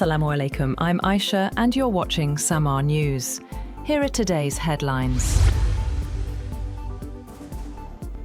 Assalamu alaikum, I'm Aisha and you're watching SAMAA News. Here are today's headlines.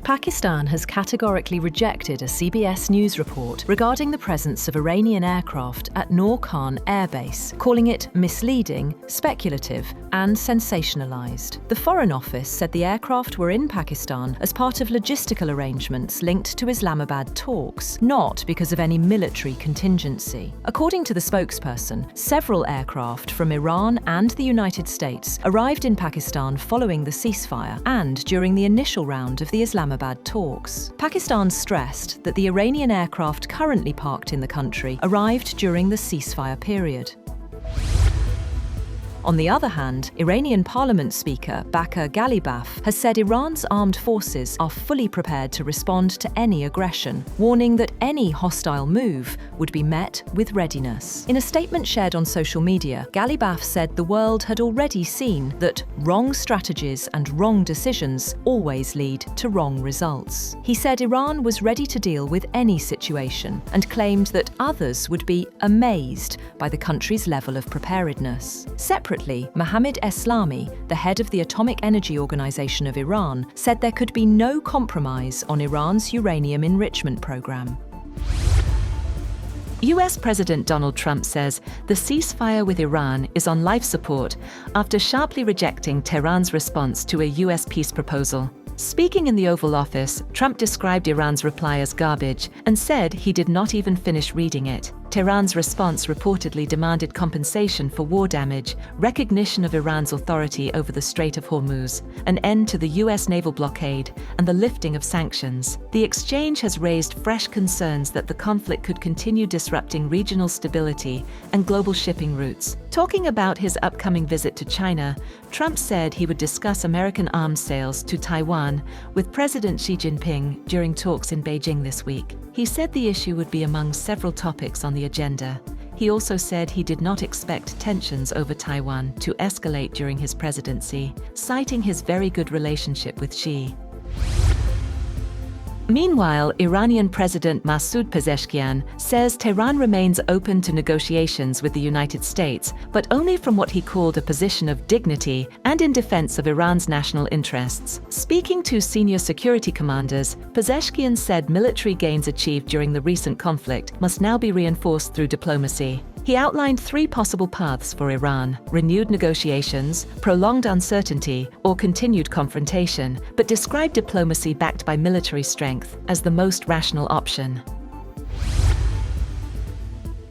Pakistan has categorically rejected a CBS News report regarding the presence of Iranian aircraft at Noor Khan Air Base, calling it misleading, speculative and sensationalised. The Foreign Office said the aircraft were in Pakistan as part of logistical arrangements linked to Islamabad talks, not because of any military contingency. According to the spokesperson, several aircraft from Iran and the United States arrived in Pakistan following the ceasefire and during the initial round of the Islamabad talks. Pakistan stressed that the Iranian aircraft currently parked in the country arrived during the ceasefire period. On the other hand, Iranian Parliament Speaker Baker Ghalibaf has said Iran's armed forces are fully prepared to respond to any aggression, warning that any hostile move would be met with readiness. In a statement shared on social media, Ghalibaf said the world had already seen that wrong strategies and wrong decisions always lead to wrong results. He said Iran was ready to deal with any situation and claimed that others would be amazed by the country's level of preparedness. Separately, Mohammad Eslami, the head of the Atomic Energy Organization of Iran, said there could be no compromise on Iran's uranium enrichment program. US President Donald Trump says the ceasefire with Iran is on life support after sharply rejecting Tehran's response to a US peace proposal. Speaking in the Oval Office, Trump described Iran's reply as garbage and said he did not even finish reading it. Tehran's response reportedly demanded compensation for war damage, recognition of Iran's authority over the Strait of Hormuz, an end to the US naval blockade, and the lifting of sanctions. The exchange has raised fresh concerns that the conflict could continue disrupting regional stability and global shipping routes. Talking about his upcoming visit to China, Trump said he would discuss American arms sales to Taiwan with President Xi Jinping during talks in Beijing this week. He said the issue would be among several topics on the agenda. He also said he did not expect tensions over Taiwan to escalate during his presidency, citing his very good relationship with Xi. Meanwhile, Iranian President Masoud Pezeshkian says Tehran remains open to negotiations with the United States, but only from what he called a position of dignity and in defense of Iran's national interests. Speaking to senior security commanders, Pezeshkian said military gains achieved during the recent conflict must now be reinforced through diplomacy. He outlined three possible paths for Iran: renewed negotiations, prolonged uncertainty, or continued confrontation, but described diplomacy backed by military strength as the most rational option.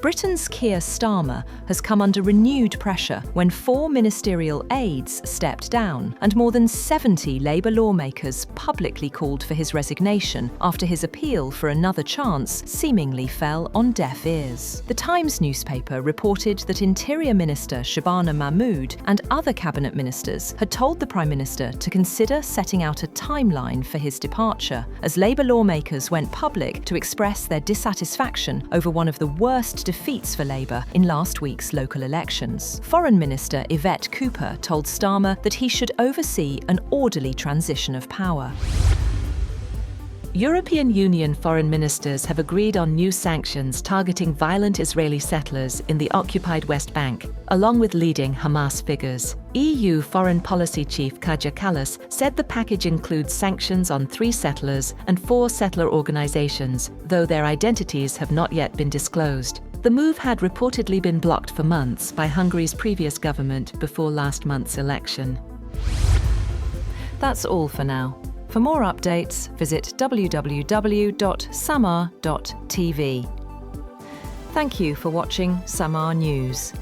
Britain's Keir Starmer has come under renewed pressure when 4 ministerial aides stepped down and more than 70 Labour lawmakers publicly called for his resignation after his appeal for another chance seemingly fell on deaf ears. The Times newspaper reported that Interior Minister Shabana Mahmood and other cabinet ministers had told the Prime Minister to consider setting out a timeline for his departure, as Labour lawmakers went public to express their dissatisfaction over one of the worst defeats for Labour in last week's local elections. Foreign Minister Yvette Cooper told Starmer that he should oversee an orderly transition of power. European Union foreign ministers have agreed on new sanctions targeting violent Israeli settlers in the occupied West Bank, along with leading Hamas figures. EU Foreign Policy Chief Kaja Kallas said the package includes sanctions on 3 settlers and 4 settler organizations, though their identities have not yet been disclosed. The move had reportedly been blocked for months by Hungary's previous government before last month's election. That's all for now. For more updates, visit www.samaa.tv. Thank you for watching SAMAA News.